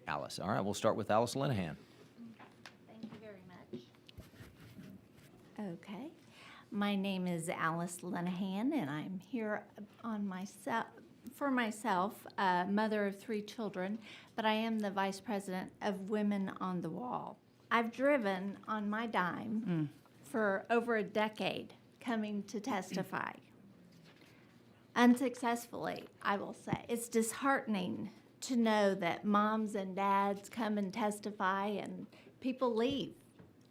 Alice. All right, we'll start with Alice Linahan. Thank you very much. Okay. My name is Alice Linahan, and I'm here for myself, mother of 3 children, but I am the vice president of Women on the Wall. I've driven on my dime for over a decade coming to testify. Unsuccessfully, I will say. It's disheartening to know that moms and dads come and testify and people leave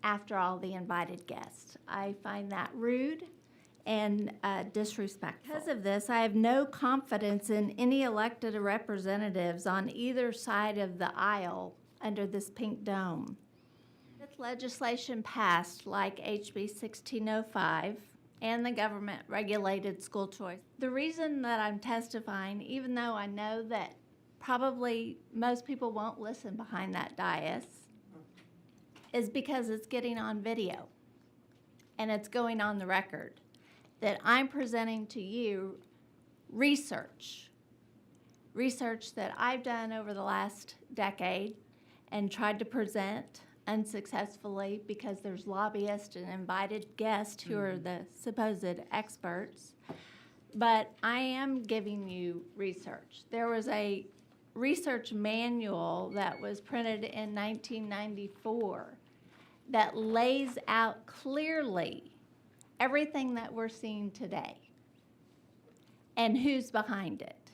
after all the invited guests. I find that rude and disrespectful. Because of this, I have no confidence in any elected representatives on either side of the aisle under this pink dome. With legislation passed like HB1605 and the government-regulated school choice, the reason that I'm testifying, even though I know that probably most people won't listen behind that dais, is because it's getting on video and it's going on the record that I'm presenting to you research that I've done over the last decade and tried to present unsuccessfully because there's lobbyists and invited guests who are the supposed experts. But I am giving you research. There was a research manual that was printed in 1994 that lays out clearly everything that we're seeing today and who's behind it,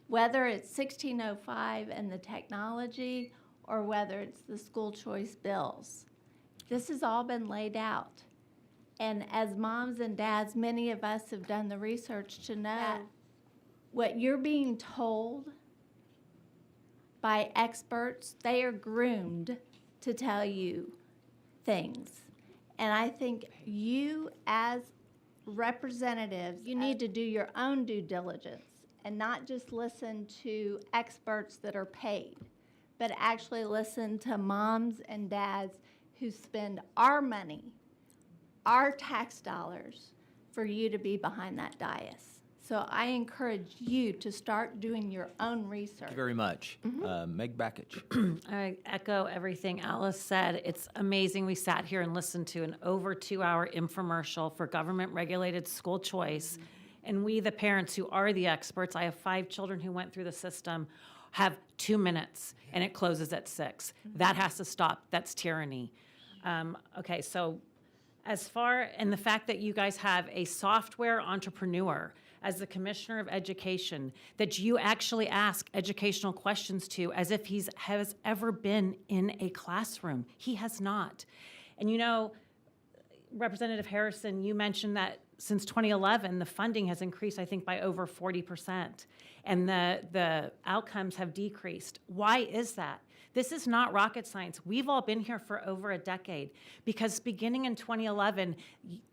whether it's 1605 and the technology or whether it's the school choice bills. This has all been laid out. And as moms and dads, many of us have done the research to know that what you're being told by experts, they are groomed to tell you things. And I think you as representatives, you need to do your own due diligence and not just listen to experts that are paid, but actually listen to moms and dads who spend our money, our tax dollars, for you to be behind that dais. So I encourage you to start doing your own research. Thank you very much. Meg Bakich. I echo everything Alice said. It's amazing we sat here and listened to an over 2-hour infomercial for government-regulated school choice. And we, the parents who are the experts, I have 5 children who went through the system, have 2 minutes, and it closes at 6. That has to stop. That's tyranny. Okay, so as far, and the fact that you guys have a software entrepreneur as the Commissioner of Education that you actually ask educational questions to as if has ever been in a classroom. He has not. And you know, Representative Harrison, you mentioned that since 2011, the funding has increased, I think, by over 40%, and the outcomes have decreased. Why is that? This is not rocket science. We've all been here for over a decade because beginning in 2011,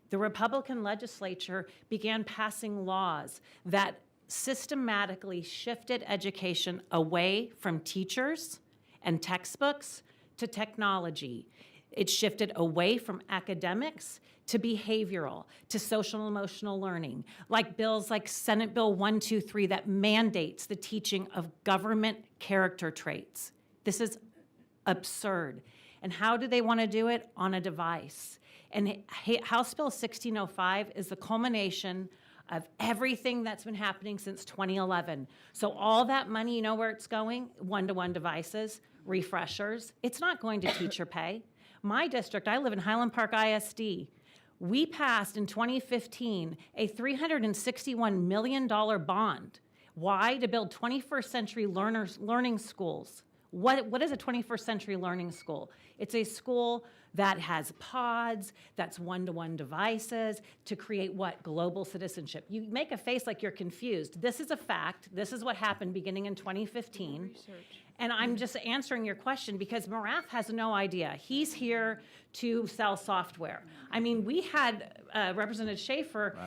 the Republican legislature began passing laws that systematically shifted education away from teachers and textbooks to technology. It shifted away from academics to behavioral, to social and emotional learning, like bills like Senate Bill 123 that mandates the teaching of government character traits. This is absurd. And how do they want to do it? On a device. And House Bill 1605 is the culmination of everything that's been happening since 2011. So all that money, you know where it's going? One-to-one devices, refreshers. It's not going to teacher pay. My district, I live in Highland Park ISD. We passed in 2015 a $361 million bond. Why? To build 21st century learning schools. What is a 21st century learning school? It's a school that has pods, that's one-to-one devices to create what? Global citizenship. You make a face like you're confused. This is a fact. This is what happened beginning in 2015. And I'm just answering your question because Morath has no idea. He's here to sell software. I mean, we had Representative Schaefer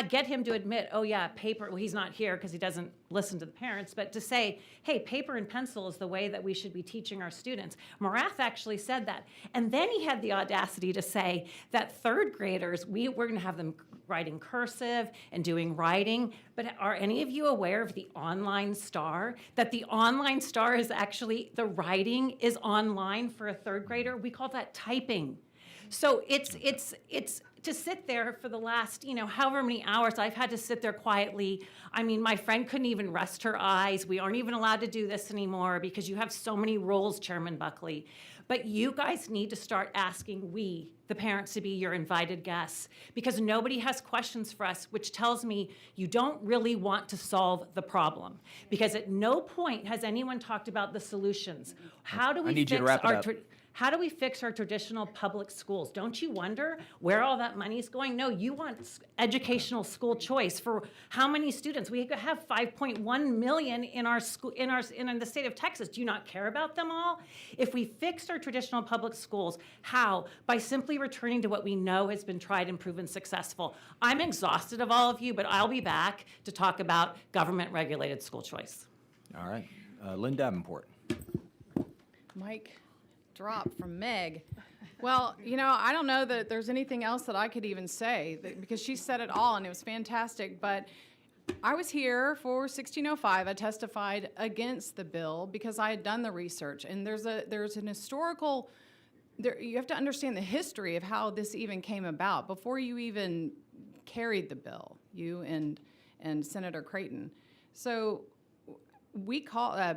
get him to admit, oh yeah, paper, well, he's not here because he doesn't listen to the parents, but to say, hey, paper and pencil is the way that we should be teaching our students. Morath actually said that. And then he had the audacity to say that third graders, we're going to have them writing cursive and doing writing. But are any of you aware of the online star? That the online star is actually, the writing is online for a third grader? We call that typing. So it's to sit there for the last, however many hours I've had to sit there quietly. I mean, my friend couldn't even rest her eyes. We aren't even allowed to do this anymore because you have so many rules, Chairman Buckley. But you guys need to start asking the parents, to be your invited guests, because nobody has questions for us, which tells me you don't really want to solve the problem. Because at no point has anyone talked about the solutions. How do we need you to wrap it up. How do we fix our traditional public schools? Don't you wonder where all that money is going? No, you want educational school choice for how many students? We have 5.1 million in our school in the state of Texas. Do you not care about them all? If we fixed our traditional public schools, how? By simply returning to what we know has been tried and proven successful. I'm exhausted of all of you, but I'll be back to talk about government-regulated school choice. All right. Lynn Davenport. Mike drop from Meg. Well, I don't know that there's anything else that I could even say because she said it all and it was fantastic. But I was here for 1605. I testified against the bill because I had done the research. And there's an historical, you have to understand the history of how this even came about before you even carried the bill, you and Senator Creighton. So we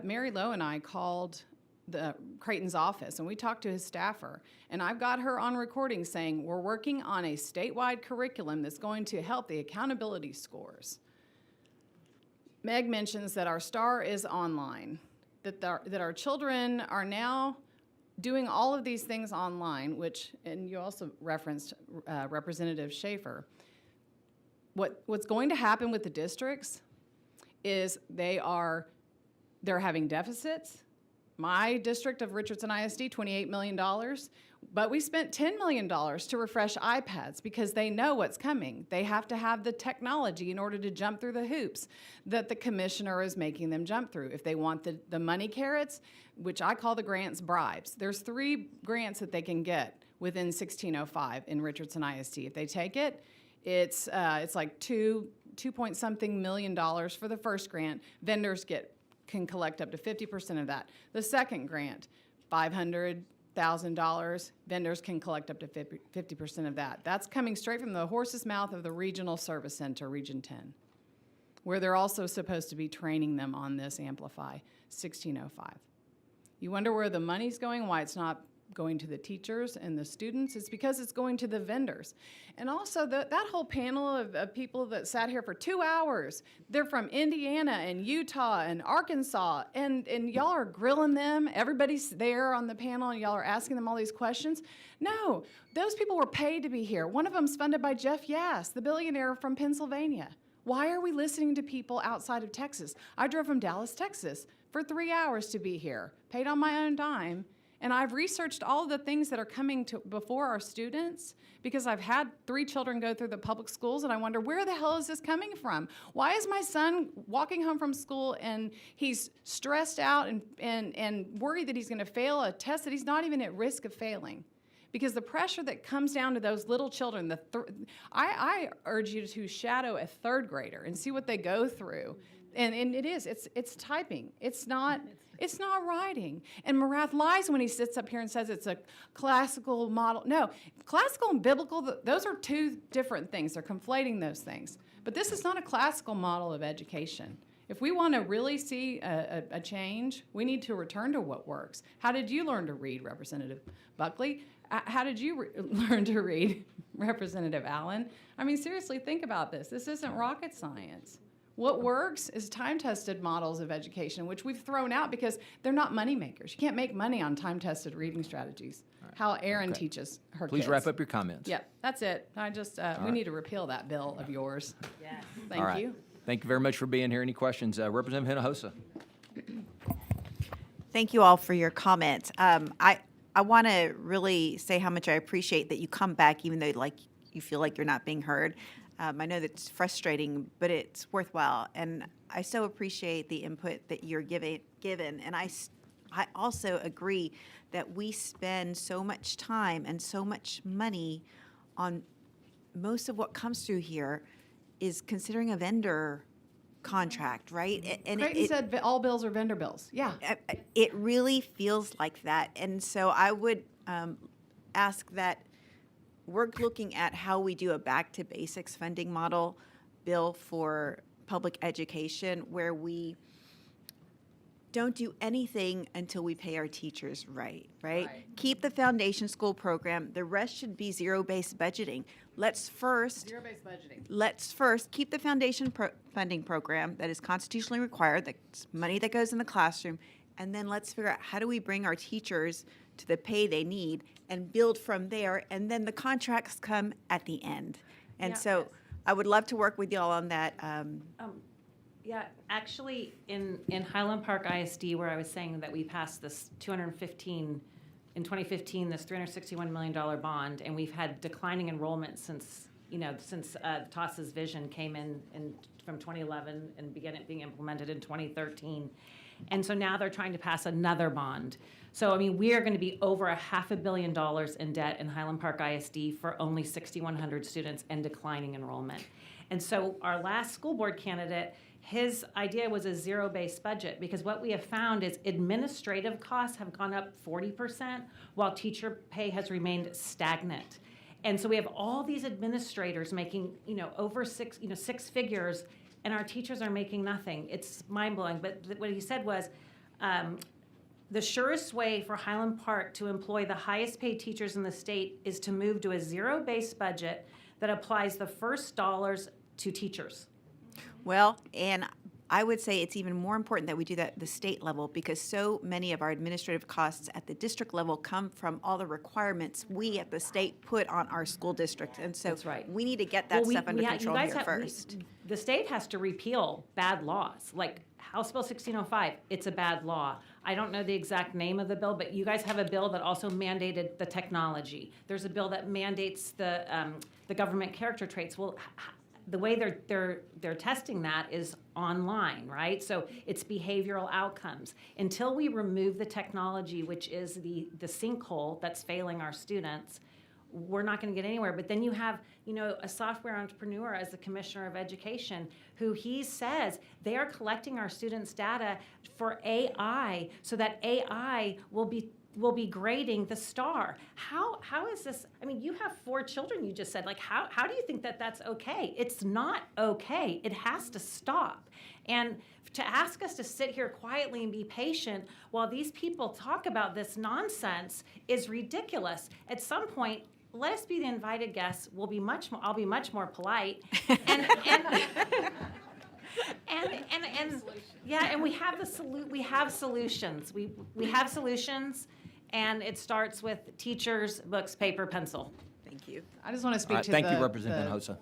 Mary Lowe and I called the Creighton's office, and we talked to his staffer, and I've got her on recording saying we're working on a statewide curriculum that's going to help the accountability scores. Meg mentions that our STAR is online, that our children are now doing all of these things online, which, and you also referenced Representative Schaefer. What's going to happen with the districts is they're having deficits. My district of Richardson ISD, $28 million, but we spent $10 million to refresh iPads because they know what's coming. They have to have the technology in order to jump through the hoops that the commissioner is making them jump through. If they want the money carrots, which I call the grants bribes, there's 3 grants that they can get within 1605 in Richardson ISD. If they take it, it's like $2 point something million for the first grant. Vendors can collect up to 50% of that. The second grant, $500,000, vendors can collect up to 50% of that. That's coming straight from the horse's mouth of the Regional Service Center, Region 10, where they're also supposed to be training them on this Amplify 1605. You wonder where the money's going, why it's not going to the teachers and the students. It's because it's going to the vendors. And also that whole panel of people that sat here for 2 hours, they're from Indiana and Utah and Arkansas, and y'all are grilling them. Everybody's there on the panel and y'all are asking them all these questions. No, those people were paid to be here. One of them's funded by Jeff Yass, the billionaire from Pennsylvania. Why are we listening to people outside of Texas? I drove from Dallas, Texas for 3 hours to be here, paid on my own dime. And I've researched all of the things that are coming before our students because I've had 3 children go through the public schools, and I wonder, where the hell is this coming from? Why is my son walking home from school and he's stressed out and worried that he's going to fail a test that he's not even at risk of failing? Because the pressure that comes down to those little children, I urge you to shadow a 3rd grader and see what they go through. And it's typing. It's not writing. And Morath lies when he sits up here and says it's a classical model. No, classical and biblical, those are 2 different things. They're conflating those things. But this is not a classical model of education. If we want to really see a change, we need to return to what works. How did you learn to read, Representative Buckley? How did you learn to read, Representative Allen? I mean, seriously, think about this. This isn't rocket science. What works is time-tested models of education, which we've thrown out because they're not money makers. You can't make money on time-tested reading strategies. Right. How Erin teaches her Please kids. wrap up your comments. Yeah, that's it. We need to repeal that bill of yours. Yes. Thank you. Thank you very much for being here. Any questions? Representative Hinojosa. Thank you all for your comments. I want to really say how much I appreciate that you come back, even though like you feel like you're not being heard. I know that's frustrating, but it's worthwhile, and I so appreciate the input that you're given. And I also agree that we spend so much time and so much money on most of what comes through here is considering a vendor contract, right? And Creighton said all bills are vendor bills. Yeah. it really feels like that. And so I would ask that we're looking at how we do a back to basics funding model bill for public education where we don't do anything until we pay our teachers right? Keep the foundation school program. The rest should be zero-based budgeting. Let's first keep the foundation funding program that is constitutionally required, that's money that goes in the classroom, and then let's figure out how do we bring our teachers to the pay they need and build from there, and then the contracts come at the end. And Yeah. so I would love to work with y'all on that. Yeah, actually, in Highland Park ISD, where I was saying that we passed this 215, in 2015, this $361 million bond, and we've had declining enrollment since TOS's vision came in from 2011 and began it being implemented in 2013. And so now they're trying to pass another bond. So, I mean, we are going to be over $500 million in debt in Highland Park ISD for only 6,100 students and declining enrollment. And so our last school board candidate, his idea was a zero-based budget, because what we have found is administrative costs have gone up 40%, while teacher pay has remained stagnant. And so we have all these administrators making, over six figures, and our teachers are making nothing. It's mind-blowing. But what he said was, the surest way for Highland Park to employ the highest paid teachers in the state is to move to a zero-based budget that applies the first dollars to teachers. Well, and I would say it's even more important that we do that at the state level, because so many of our administrative costs at the district level come from all the requirements we at the state put on our school district. And so That's right. we need to get that stuff under control here first. The state has to repeal bad laws, like House Bill 1605. It's a bad law. I don't know the exact name of the bill, but you guys have a bill that also mandated the technology. There's a bill that mandates the government character traits. Well, the way they're testing that is online, right? So it's behavioral outcomes. Until we remove the technology, which is the sinkhole that's failing our students, we're not going to get anywhere. But then you have, a software entrepreneur as the commissioner of education, who he says they are collecting our students' data for AI, so that AI will be grading the star. How is this? I mean, you have 4 children, you just said. Like, how do you think that that's okay? It's not okay. It has to stop. And to ask us to sit here quietly and be patient while these people talk about this nonsense is ridiculous. At some point, let us be the invited guests. I'll be much more polite. And we have solutions. We have solutions. And it starts with teachers, books, paper, pencil. Thank you. I just want to All speak right, to thank you, Representative Hosa.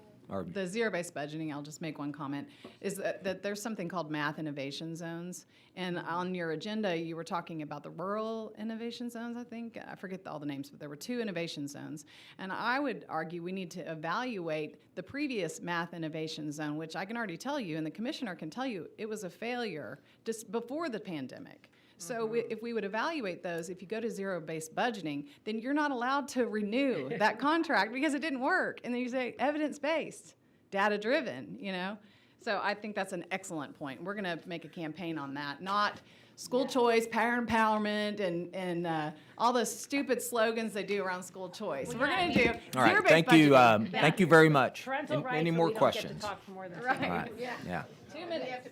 the zero-based budgeting. I'll just make one comment, is that there's something called math innovation zones. And on your agenda, you were talking about the rural innovation zones, I think. I forget all the names, but there were 2 innovation zones. And I would argue we need to evaluate the previous math innovation zone, which I can already tell you, and the commissioner can tell you, it was a failure just before the pandemic. So if we would evaluate those, if you go to zero-based budgeting, then you're not allowed to renew that contract because it didn't work. And then you say evidence-based, data-driven, So I think that's an excellent point. We're going to make a campaign on that, not school choice, parent empowerment, and all the stupid slogans they do around school choice. We're going to do All right, zero-based thank you. budgeting. Thank you very much. Parental rights, Any so more we don't get to questions? talk for more than Right. All right, yeah. 2 minutes.